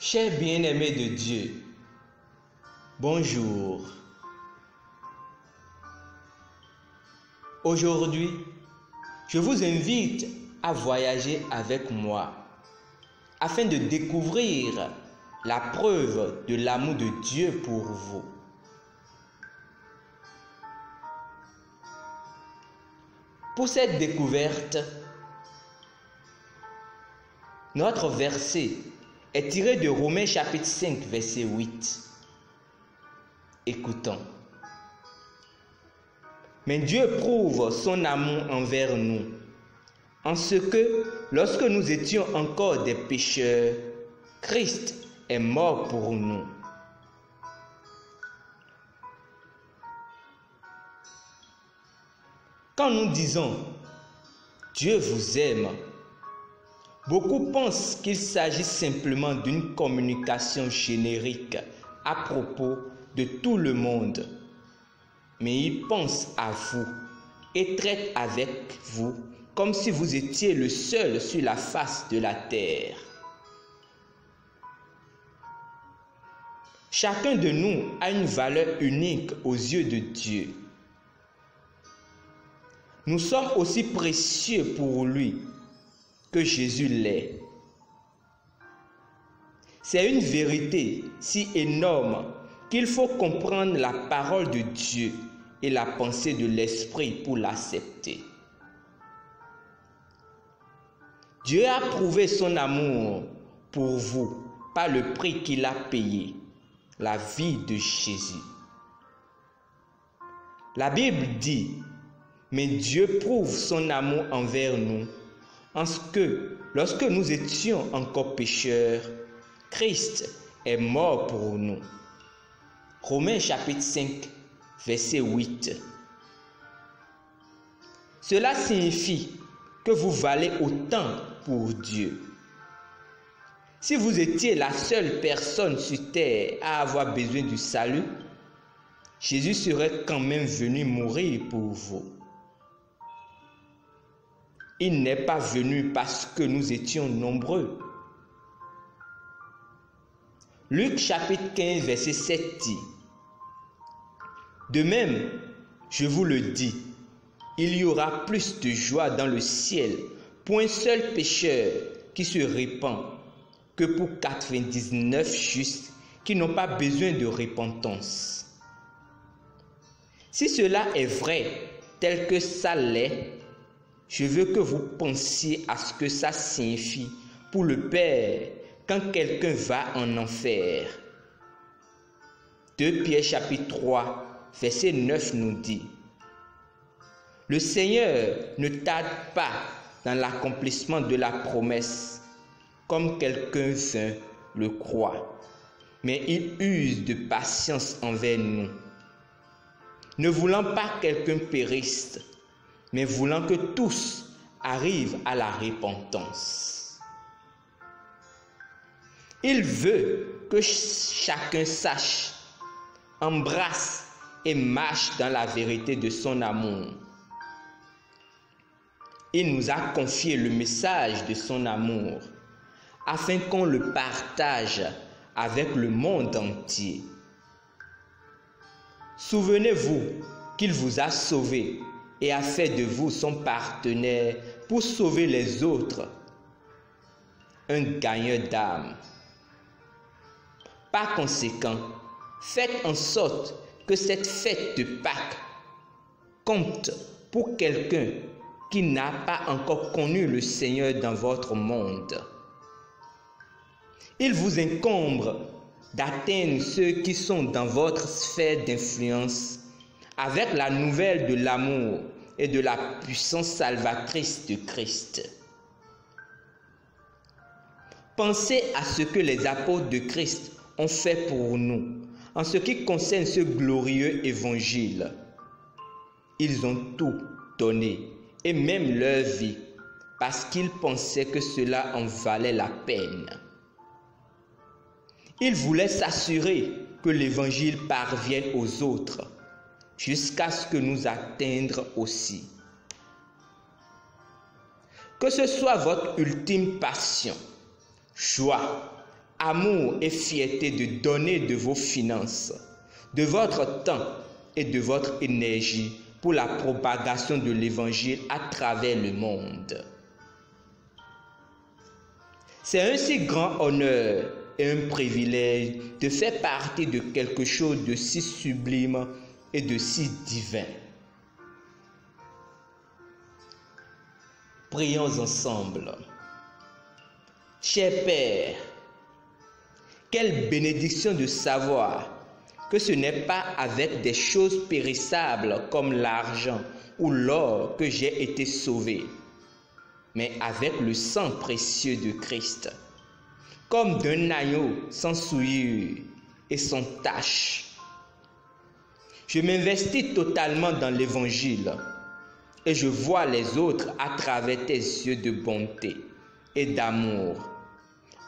Chers bien-aimés de Dieu, bonjour. Aujourd'hui, je vous invite à voyager avec moi afin de découvrir la preuve de l'amour de Dieu pour vous. Pour cette découverte, notre verset est tiré de Romains chapitre 5, verset 8. Écoutons. Mais Dieu prouve son amour envers nous, en ce que, lorsque nous étions encore des pécheurs, Christ est mort pour nous. Quand nous disons « Dieu vous aime », beaucoup pensent qu'il s'agit simplement d'une communication générique à propos de tout le monde. Mais il pense à vous et traite avec vous comme si vous étiez le seul sur la face de la terre. Chacun de nous a une valeur unique aux yeux de Dieu. Nous sommes aussi précieux pour lui que Jésus l'est. C'est une vérité si énorme qu'il faut comprendre la parole de Dieu et la pensée de l'Esprit pour l'accepter. Dieu a prouvé son amour pour vous par le prix qu'il a payé, la vie de Jésus. La Bible dit, mais Dieu prouve son amour envers nous, en ce que, lorsque nous étions encore pécheurs, Christ est mort pour nous. Romains chapitre 5, verset 8. Cela signifie que vous valez autant pour Dieu. Si vous étiez la seule personne sur terre à avoir besoin du salut, Jésus serait quand même venu mourir pour vous. Il n'est pas venu parce que nous étions nombreux. Luc chapitre 15, verset 7 dit, « De même, je vous le dis, il y aura plus de joie dans le ciel pour un seul pécheur qui se répand que pour 99 justes qui n'ont pas besoin de repentance. » Si cela est vrai, tel que ça l'est, je veux que vous pensiez à ce que ça signifie pour le Père quand quelqu'un va en enfer. 2 Pierre chapitre 3, verset 9 nous dit, « Le Seigneur ne tarde pas dans l'accomplissement de la promesse, comme quelqu'un le croit, mais il use de patience envers nous, ne voulant pas quelqu'un périsse, mais voulant que tous arrivent à la repentance. » Il veut que chacun sache, embrasse et marche dans la vérité de son amour. Il nous a confié le message de son amour afin qu'on le partage avec le monde entier. Souvenez-vous qu'il vous a sauvé et a fait de vous son partenaire pour sauver les autres, un gagneur d'âme. Par conséquent, faites en sorte que cette fête de Pâques compte pour quelqu'un qui n'a pas encore connu le Seigneur dans votre monde. Il vous incombe d'atteindre ceux qui sont dans votre sphère d'influence avec la nouvelle de l'amour et de la puissance salvatrice de Christ. Pensez à ce que les apôtres de Christ ont fait pour nous en ce qui concerne ce glorieux évangile. Ils ont tout donné et même leur vie parce qu'ils pensaient que cela en valait la peine. Ils voulaient s'assurer que l'évangile parvienne aux autres jusqu'à ce que nous atteindre aussi. Que ce soit votre ultime passion, joie, amour et fierté de donner de vos finances, de votre temps et de votre énergie pour la propagation de l'Évangile à travers le monde. C'est un si grand honneur et un privilège de faire partie de quelque chose de si sublime et de si divin. Prions ensemble. Cher Père, quelle bénédiction de savoir que ce n'est pas avec des choses périssables comme l'argent ou l'or que j'ai été sauvé, mais avec le sang précieux de Christ, comme d'un agneau sans souillure et sans tache. Je m'investis totalement dans l'Évangile et je vois les autres à travers tes yeux de bonté et d'amour,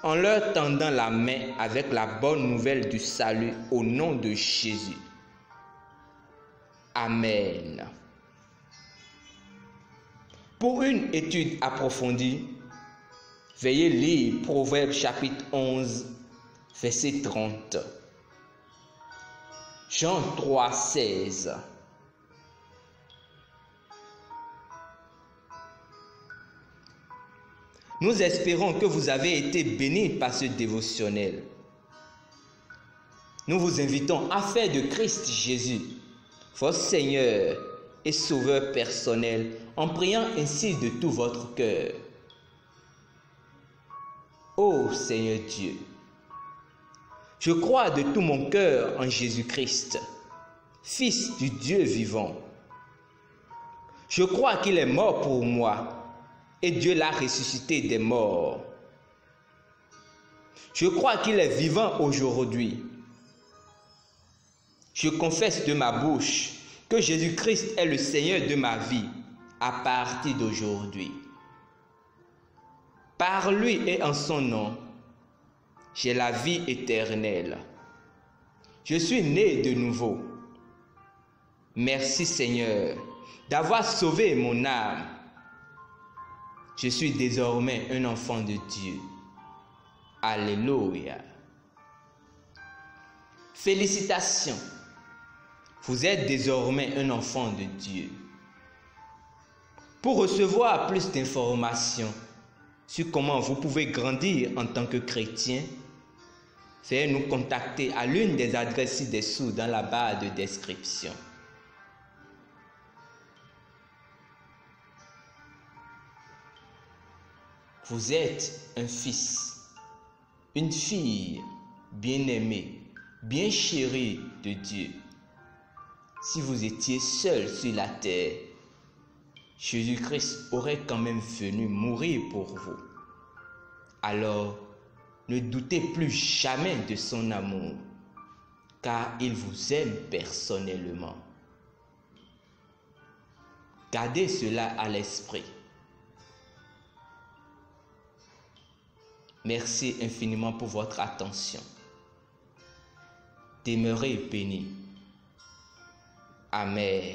en leur tendant la main avec la bonne nouvelle du salut au nom de Jésus. Amen. Pour une étude approfondie, veuillez lire Proverbes chapitre 11, verset 30. Jean 3, 16. Nous espérons que vous avez été bénis par ce dévotionnel. Nous vous invitons à faire de Christ Jésus votre Seigneur et Sauveur personnel en priant ainsi de tout votre cœur. Ô Seigneur Dieu, je crois de tout mon cœur en Jésus-Christ, Fils du Dieu vivant. Je crois qu'il est mort pour moi et Dieu l'a ressuscité des morts. Je crois qu'il est vivant aujourd'hui. Je confesse de ma bouche que Jésus-Christ est le Seigneur de ma vie à partir d'aujourd'hui. Par lui et en son nom, j'ai la vie éternelle. Je suis né de nouveau. Merci Seigneur d'avoir sauvé mon âme. Je suis désormais un enfant de Dieu. Alléluia. Félicitations. Vous êtes désormais un enfant de Dieu. Pour recevoir plus d'informations sur comment vous pouvez grandir en tant que chrétien, veuillez nous contacter à l'une des adresses ci-dessous dans la barre de description. Vous êtes un fils, une fille bien-aimée, bien chérie de Dieu. Si vous étiez seul sur la terre, Jésus-Christ aurait quand même venu mourir pour vous. Alors, ne doutez plus jamais de son amour, car il vous aime personnellement. Gardez cela à l'esprit. Merci infiniment pour votre attention. Demeurez bénis. Amen.